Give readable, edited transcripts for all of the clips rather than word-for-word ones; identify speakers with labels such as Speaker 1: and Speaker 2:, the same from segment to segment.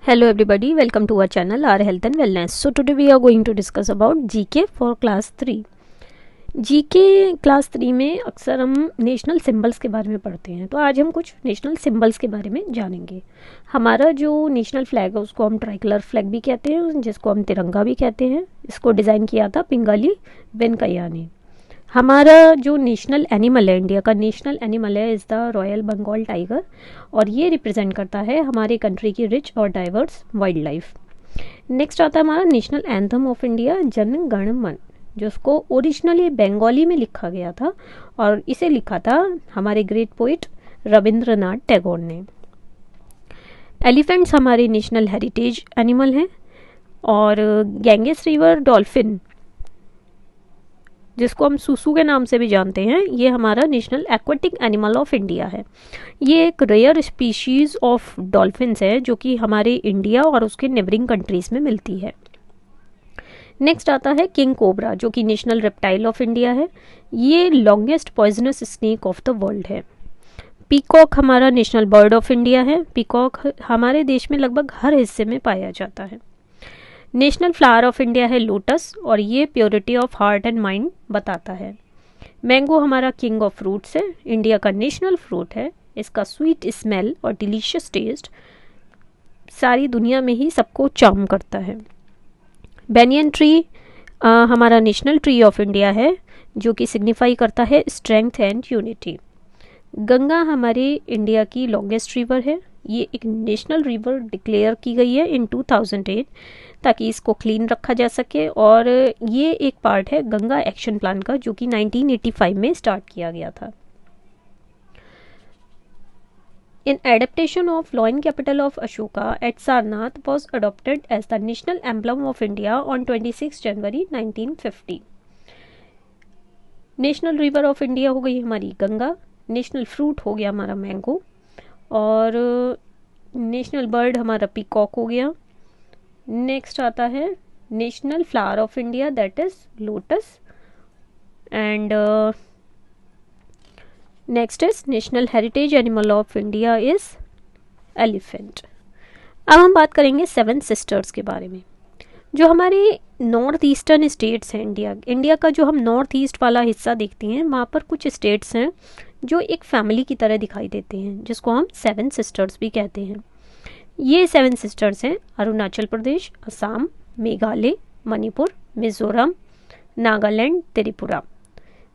Speaker 1: Hello everybody, welcome to our channel our health and wellness. So today we are going to discuss about GK for class 3. GK class 3 में अक्सर हम national symbols के बारे में पढ़ते हैं, तो आज हम कुछ नेशनल सिंबल्स के बारे में जानेंगे। हमारा जो नेशनल फ्लैग है उसको हम ट्राइकलर फ्लैग भी कहते हैं, जिसको हम तिरंगा भी कहते हैं। इसको डिज़ाइन किया था पिंगाली वेंकैया ने। हमारा जो नेशनल एनिमल है, इंडिया का नेशनल एनिमल है, is the royal Bengal tiger, और ये रिप्रेजेंट करता है हमारे कंट्री की रिच और डाइवर्स वाइल्ड लाइफ। नेक्स्ट आता है हमारा national anthem of India, Jana Gana मन, जिसको ओरिजिनली बंगाली में लिखा गया था और इसे लिखा था हमारे ग्रेट पोइट रविंद्रनाथ टैगोर ने। एलिफेंट्स हमारे नेशनल हेरिटेज एनिमल हैं, और गैंगेस रिवर डॉल्फिन, जिसको हम सुसु के नाम से भी जानते हैं, ये हमारा national aquatic animal of India है। ये एक रेयर स्पीशीज ऑफ डॉल्फिन्स है जो कि हमारे इंडिया और उसके नेबरिंग कंट्रीज में मिलती है। नेक्स्ट आता है किंग कोबरा, जो कि नेशनल रेप्टाइल ऑफ इंडिया है। ये longest poisonous snake of the world है। पीकॉक हमारा नेशनल बर्ड ऑफ इंडिया है। पीकॉक हमारे देश में लगभग हर हिस्से में पाया जाता है। नेशनल फ्लावर ऑफ इंडिया है लोटस, और ये purity of heart and mind बताता है। मैंगो हमारा किंग ऑफ फ्रूट्स है, इंडिया का नेशनल फ्रूट है। इसका स्वीट स्मेल और डिलीशियस टेस्ट सारी दुनिया में ही सबको चार्म करता है। बेनियन ट्री हमारा नेशनल ट्री ऑफ इंडिया है, जो कि सिग्निफाई करता है स्ट्रेंथ एंड यूनिटी। गंगा हमारे इंडिया की लॉन्गेस्ट रिवर है। ये एक नेशनल रिवर डिक्लेयर की गई है इन 2008, ताकि इसको क्लीन रखा जा सके, और ये एक पार्ट है गंगा एक्शन प्लान का, जो कि 1985 में स्टार्ट किया गया था। In adaptation of lion capital of Ashoka at Sarnath was adopted as the national emblem of India on 26 January 1950। National river of India हो गई हमारी गंगा, नेशनल फ्रूट हो गया हमारा मैंगो, और नेशनल बर्ड हमारा पीकॉक हो गया। नेक्स्ट आता है national flower of India, that is lotus, and next is national heritage animal of India is elephant. अब हम बात करेंगे सेवन सिस्टर्स के बारे में। जो हमारे नॉर्थ ईस्टर्न स्टेट्स हैं, इंडिया का जो हम नॉर्थ ईस्ट वाला हिस्सा देखते हैं, वहाँ पर कुछ स्टेट्स हैं जो एक फैमिली की तरह दिखाई देते हैं, जिसको हम सेवन सिस्टर्स भी कहते हैं। ये सेवन सिस्टर्स हैं अरुणाचल प्रदेश, असम, मेघालय, मणिपुर, मिजोरम, नागालैंड, त्रिपुरा।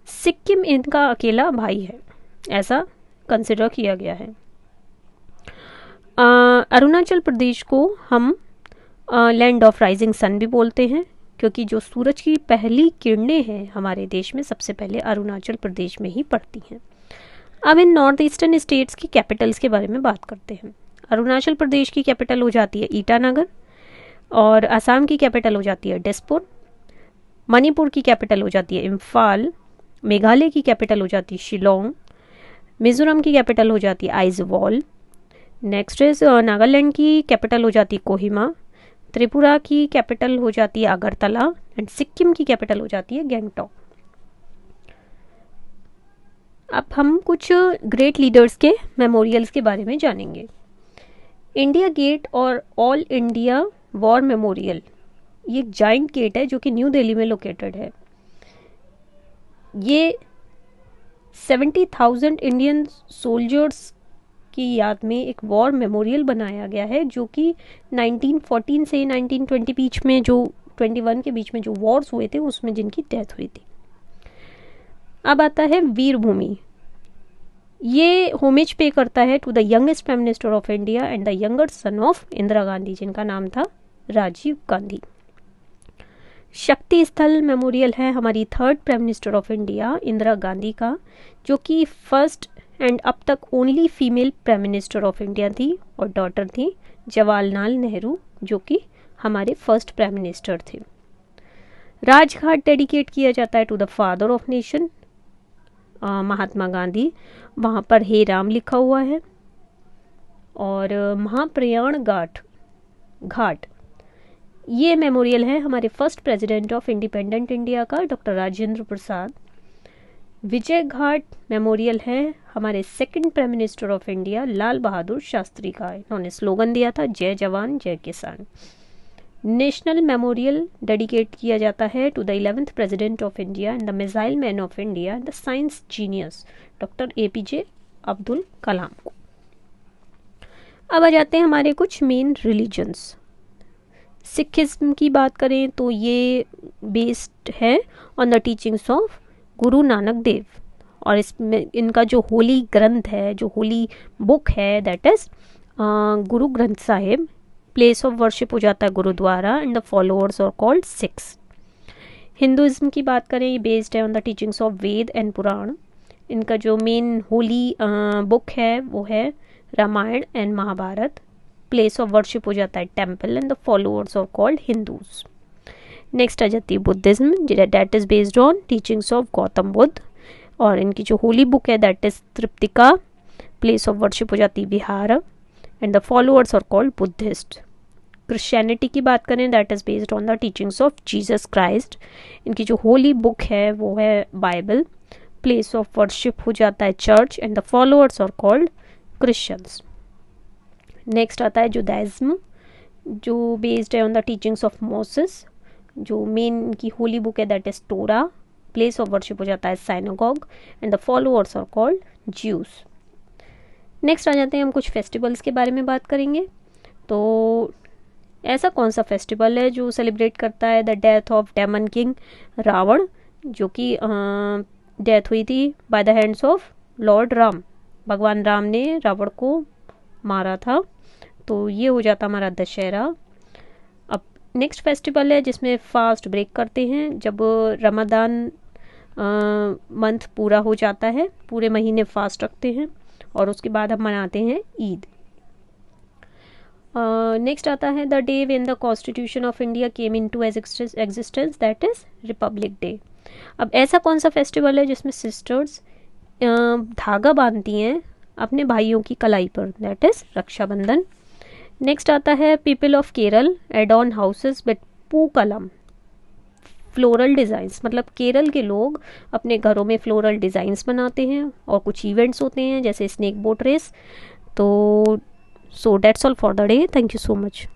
Speaker 1: सिक्किम इनका अकेला भाई है, ऐसा कंसिडर किया गया है। अरुणाचल प्रदेश को हम लैंड ऑफ राइजिंग सन भी बोलते हैं, क्योंकि जो सूरज की पहली किरणें हैं हमारे देश में सबसे पहले अरुणाचल प्रदेश में ही पड़ती हैं। अब इन नॉर्थ ईस्टर्न स्टेट्स की कैपिटल्स के बारे में बात करते हैं। अरुणाचल प्रदेश की कैपिटल हो जाती है ईटानगर, और असम की कैपिटल हो जाती है दिसपुर, मणिपुर की कैपिटल हो जाती है इम्फाल, मेघालय की कैपिटल हो जाती है शिलोंग, मिजोरम की कैपिटल हो जाती है आइजवॉल, नेक्स्ट इज नागालैंड की कैपिटल हो जाती है कोहिमा, त्रिपुरा की कैपिटल हो जाती है अगरतला, एंड सिक्किम की कैपिटल हो जाती है गैंगटॉक। अब हम कुछ ग्रेट लीडर्स के मेमोरियल्स के बारे में जानेंगे। इंडिया गेट और ऑल इंडिया वॉर मेमोरियल, ये एक जाइंट गेट है जो कि न्यू दिल्ली में लोकेटेड है। ये 70,000 इंडियन सोल्जर्स की याद में एक वॉर मेमोरियल बनाया गया है, जो कि 1914 से 1920 बीच में, जो 21 के बीच में जो वॉर्स हुए थे उसमें जिनकी डेथ हुई थी। अब आता है वीर भूमि। ये होमेज पे करता है to the youngest prime minister of India and the younger son of Indira Gandhi, जिनका नाम था राजीव गांधी। शक्ति स्थल मेमोरियल है हमारी third prime minister of India Indira Gandhi का, जो कि फर्स्ट एंड अब तक only female prime minister of India थी, और डॉटर थी जवाहरलाल नेहरू, जो कि हमारे फर्स्ट प्राइम मिनिस्टर थे। राजघाट डेडिकेट किया जाता है to the father of nation, Mahatma Gandhi. वहाँ पर हे राम लिखा हुआ है। और महाप्रयाण घाट, ये मेमोरियल है हमारे first president of independent India का, डॉक्टर राजेंद्र प्रसाद। विजय घाट मेमोरियल है हमारे second prime minister of India Lal Bahadur Shastri का। इन्होंने स्लोगन दिया था जय जवान जय किसान। नेशनल मेमोरियल डेडिकेट किया जाता है to the 11th president of India and the missile man of India and the science genius doctor APJ Abdul Kalam को। अब आ जाते हैं हमारे कुछ मेन रिलीजन्स। सिखिज्म की बात करें तो ये बेस्ड है on the teachings of Guru Nanak Dev, और इसमें इनका जो होली ग्रंथ है, जो होली बुक है, that is Guru Granth Sahib. Place of worship हो जाता है gurdwara and the followers are called Sikhs. Hinduism की बात करें, ये बेस्ड है on the teachings of Veda and Purana. इनका जो मेन होली बुक है वो है Ramayana and Mahabharata. Place of worship हो जाता है temple and the followers are called Hindus. Next आ जाती है Buddhism, that is based on teachings of Gautam Buddha, और इनकी जो होली बुक है that is Tripitaka. Place of worship हो जाती है vihara and the followers are called Buddhist. Christianity की बात करें, that is based on the teachings of Jesus Christ. इनकी जो होली बुक है वो है बाइबल। प्लेस ऑफ वर्शिप हो जाता है church and the followers are called Christians. Next आता है जुदाइज्म, जो बेस्ड है on the teachings of Moses. जो मेन की होली बुक है that is Torah. Place of worship हो जाता है synagogue and the followers are called Jews. Next आ जाते हैं हम कुछ फेस्टिवल्स के बारे में बात करेंगे। तो ऐसा कौन सा फेस्टिवल है जो सेलिब्रेट करता है the death of demon king Ravana, जो कि डेथ हुई थी by the hands of lord Ram. भगवान राम ने रावण को मारा था। तो ये हो जाता हमारा दशहरा। अब नेक्स्ट फेस्टिवल है जिसमें फास्ट ब्रेक करते हैं, जब रमदान मंथ पूरा हो जाता है, पूरे महीने फास्ट रखते हैं और उसके बाद हम मनाते हैं ईद। नेक्स्ट आता है the day when the constitution of India came into existence, that is Republic day. अब ऐसा कौन सा फेस्टिवल है जिसमें सिस्टर्स धागा बांधती हैं अपने भाइयों की कलाई पर, दैट इज रक्षाबंधन। नेक्स्ट आता है people of Kerala adorn houses with pookalam floral designs. मतलब केरल के लोग अपने घरों में फ्लोरल डिज़ाइंस बनाते हैं और कुछ इवेंट्स होते हैं जैसे स्नेक बोट रेस। तो so that's all for the day. Thank you so much.